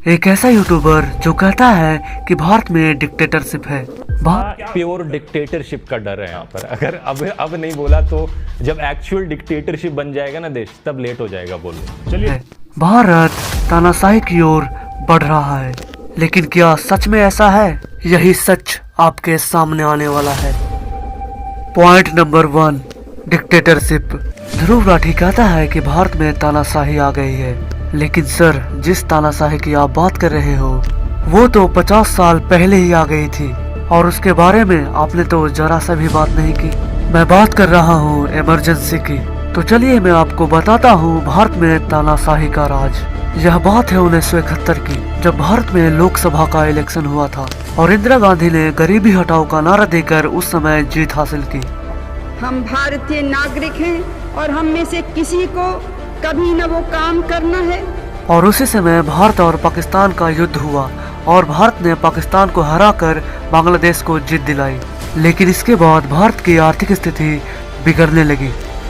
एक ऐसा यूट्यूबर जो कहता है कि भारत में डिक्टेटरशिप है। प्योर डिक्टेटरशिप का डर है यहाँ पर। अगर अब नहीं बोला तो जब एक्चुअल डिक्टेटरशिप बन जाएगा ना देश, तब लेट हो जाएगा बोलो। चलिए, भारत तानाशाही की ओर बढ़ रहा है, लेकिन क्या सच में ऐसा है? यही सच आपके सामने आने वाला है। Point number 1, dictatorship. Dhruv Rathee कहता है कि भारत में तानाशाही आ गई है, लेकिन सर, जिस तानाशाही की आप बात कर रहे हो वो तो 50 साल पहले ही आ गई थी, और उसके बारे में आपने तो जरा सा भी बात नहीं की। मैं बात कर रहा हूँ इमरजेंसी की। तो चलिए मैं आपको बताता हूँ भारत में तानाशाही का राज। यह बात है 1971 की, जब भारत में लोकसभा का इलेक्शन हुआ था और इंदिरा गांधी ने गरीबी हटाओ का नारा देकर उस समय जीत हासिल की। हम भारतीय नागरिक हैं और हम में से किसी को कभी न वो काम करना है। और उसी समय भारत और पाकिस्तान का युद्ध हुआ और भारत ने पाकिस्तान को हराकर बांग्लादेश को जीत दिलाई। लेकिन इसके बाद भारत की आर्थिक स्थिति बिगड़ने लगी।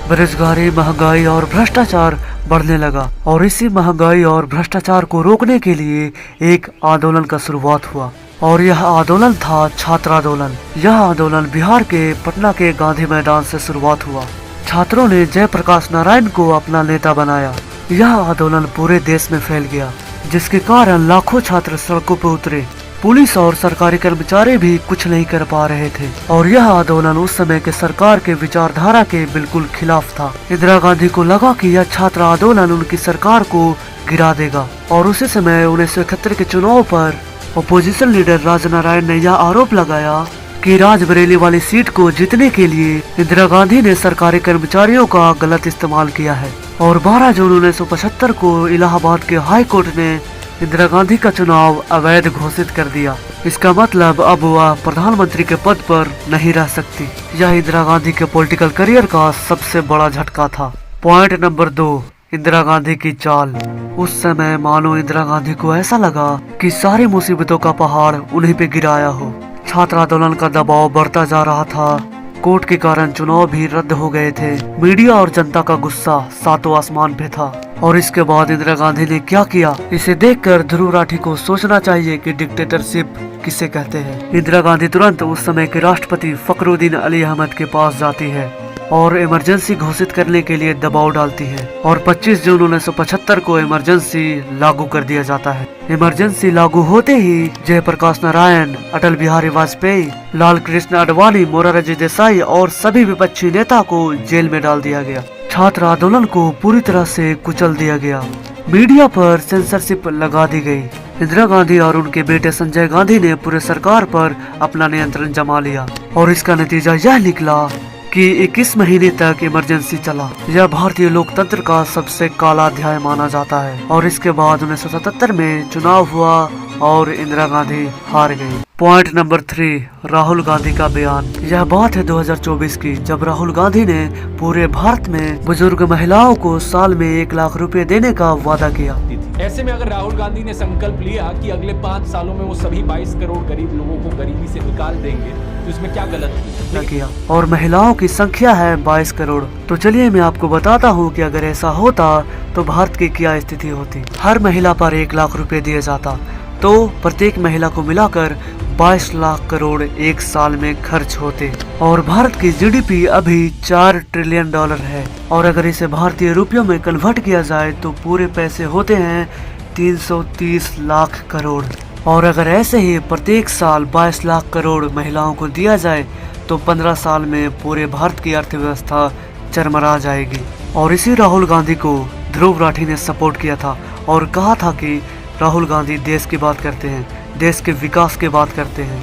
बेरोजगारी, महंगाई और भ्रष्टाचार बढ़ने लगा, और इसी महंगाई और भ्रष्टाचार को रोकने के लिए एक आंदोलन का शुरुआत हुआ, और यह आंदोलन था छात्र आंदोलन। यह आंदोलन बिहार के पटना के गांधी मैदान से शुरुआत हुआ। छात्रों ने जयप्रकाश नारायण को अपना नेता बनाया। यह आंदोलन पूरे देश में फैल गया, जिसके कारण लाखों छात्र सड़कों पर उतरे। पुलिस और सरकारी कर्मचारी भी कुछ नहीं कर पा रहे थे, और यह आंदोलन उस समय के सरकार के विचारधारा के बिल्कुल खिलाफ था। इंदिरा गांधी को लगा कि यह छात्र आंदोलन उनकी सरकार को गिरा देगा, और उसी समय 1971 के चुनाव पर अपोजिशन लीडर राजनारायण ने यह आरोप लगाया कि राजबरेली वाली सीट को जीतने के लिए इंदिरा गांधी ने सरकारी कर्मचारियों का गलत इस्तेमाल किया है। और 12 जून 1975 को इलाहाबाद के हाई कोर्ट ने इंदिरा गांधी का चुनाव अवैध घोषित कर दिया। इसका मतलब अब वह प्रधानमंत्री के पद पर नहीं रह सकती। यह इंदिरा गांधी के पॉलिटिकल करियर का सबसे बड़ा झटका था। पॉइंट नंबर 2, इंदिरा गांधी की चाल। उस समय मानो इंदिरा गांधी को ऐसा लगा कि सारी मुसीबतों का पहाड़ उन्हीं पे गिराया हो। छात्र आंदोलन का दबाव बढ़ता जा रहा था, कोर्ट के कारण चुनाव भी रद्द हो गए थे, मीडिया और जनता का गुस्सा सातों आसमान पे था। और इसके बाद इंदिरा गांधी ने क्या किया, इसे देखकर ध्रुव राठी को सोचना चाहिए कि डिक्टेटरशिप किसे कहते हैं। इंदिरा गांधी तुरंत उस समय के राष्ट्रपति फखरुद्दीन अली अहमद के पास जाती है और इमरजेंसी घोषित करने के लिए दबाव डालती है, और 25 जून 1975 को इमरजेंसी लागू कर दिया जाता है। इमरजेंसी लागू होते ही जयप्रकाश नारायण, अटल बिहारी वाजपेयी, लाल कृष्ण आडवाणी, मोरारजी देसाई और सभी विपक्षी नेता को जेल में डाल दिया गया। छात्र आंदोलन को पूरी तरह से कुचल दिया गया। मीडिया पर सेंसरशिप लगा दी गई। इंदिरा गांधी और उनके बेटे संजय गांधी ने पूरे सरकार पर अपना नियंत्रण जमा लिया, और इसका नतीजा यह निकला कि 21 महीने तक इमरजेंसी चला। यह भारतीय लोकतंत्र का सबसे काला अध्याय माना जाता है। और इसके बाद 1977 में चुनाव हुआ और इंदिरा गांधी हार गई। पॉइंट नंबर 3, राहुल गांधी का बयान। यह बात है 2024 की, जब राहुल गांधी ने पूरे भारत में बुजुर्ग महिलाओं को साल में 1 लाख रुपए देने का वादा किया। ऐसे में अगर राहुल गांधी ने संकल्प लिया कि अगले 5 सालों में वो सभी 22 करोड़ गरीब लोगों को गरीबी से निकाल देंगे, तो इसमें क्या गलत किया? और महिलाओं की संख्या है 22 करोड़। तो चलिए मैं आपको बताता हूँ कि अगर ऐसा होता तो भारत की क्या स्थिति होती। हर महिला पर 1 लाख रुपए दिया जाता, तो प्रत्येक महिला को मिलाकर 22 लाख करोड़ एक साल में खर्च होते, और भारत की जीडीपी अभी 4 ट्रिलियन डॉलर है। और अगर इसे भारतीय रुपयों में कन्वर्ट किया जाए तो पूरे पैसे होते हैं 330 लाख करोड़। और अगर ऐसे ही प्रत्येक साल 22 लाख करोड़ महिलाओं को दिया जाए तो 15 साल में पूरे भारत की अर्थव्यवस्था चरमरा जाएगी। और इसी राहुल गांधी को ध्रुव राठी ने सपोर्ट किया था और कहा था कि राहुल गांधी देश की बात करते हैं, देश के विकास की बात करते हैं।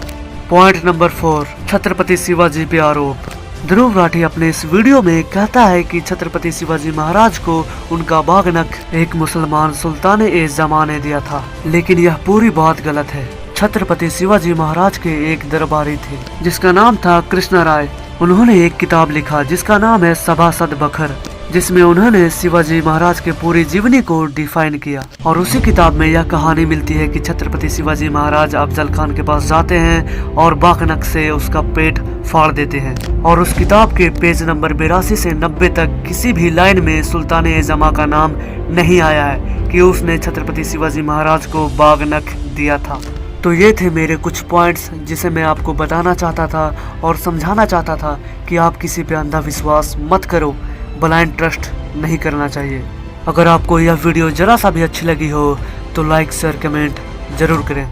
पॉइंट नंबर 4, छत्रपति शिवाजी पे आरोप। ध्रुव राठी अपने इस वीडियो में कहता है कि छत्रपति शिवाजी महाराज को उनका बागनक एक मुसलमान सुल्तान ए जमा ने दिया था, लेकिन यह पूरी बात गलत है। छत्रपति शिवाजी महाराज के एक दरबारी थे जिसका नाम था कृष्ण राय। उन्होंने एक किताब लिखा जिसका नाम है सभासद बखर। जिसमें उन्होंने शिवाजी महाराज के पूरी जीवनी को डिफाइन किया। और उसी किताब में यह कहानी मिलती है कि छत्रपति शिवाजी महाराज अफजल खान के पास जाते हैं और बाकनक से उसका पेट फाड़ देते हैं। और उस किताब के पेज नंबर 82 से 90 तक किसी भी लाइन में सुल्तान-ए-जमा का नाम नहीं आया है कि उसने छत्रपति शिवाजी महाराज को बागनक दिया था। तो ये थे मेरे कुछ पॉइंट्स जिसे मैं आपको बताना चाहता था और समझाना चाहता था कि आप किसी पे अंधा विश्वास मत करो, ब्लाइंड ट्रस्ट नहीं करना चाहिए। अगर आपको यह वीडियो जरा सा भी अच्छी लगी हो तो लाइक शेयर कमेंट जरूर करें।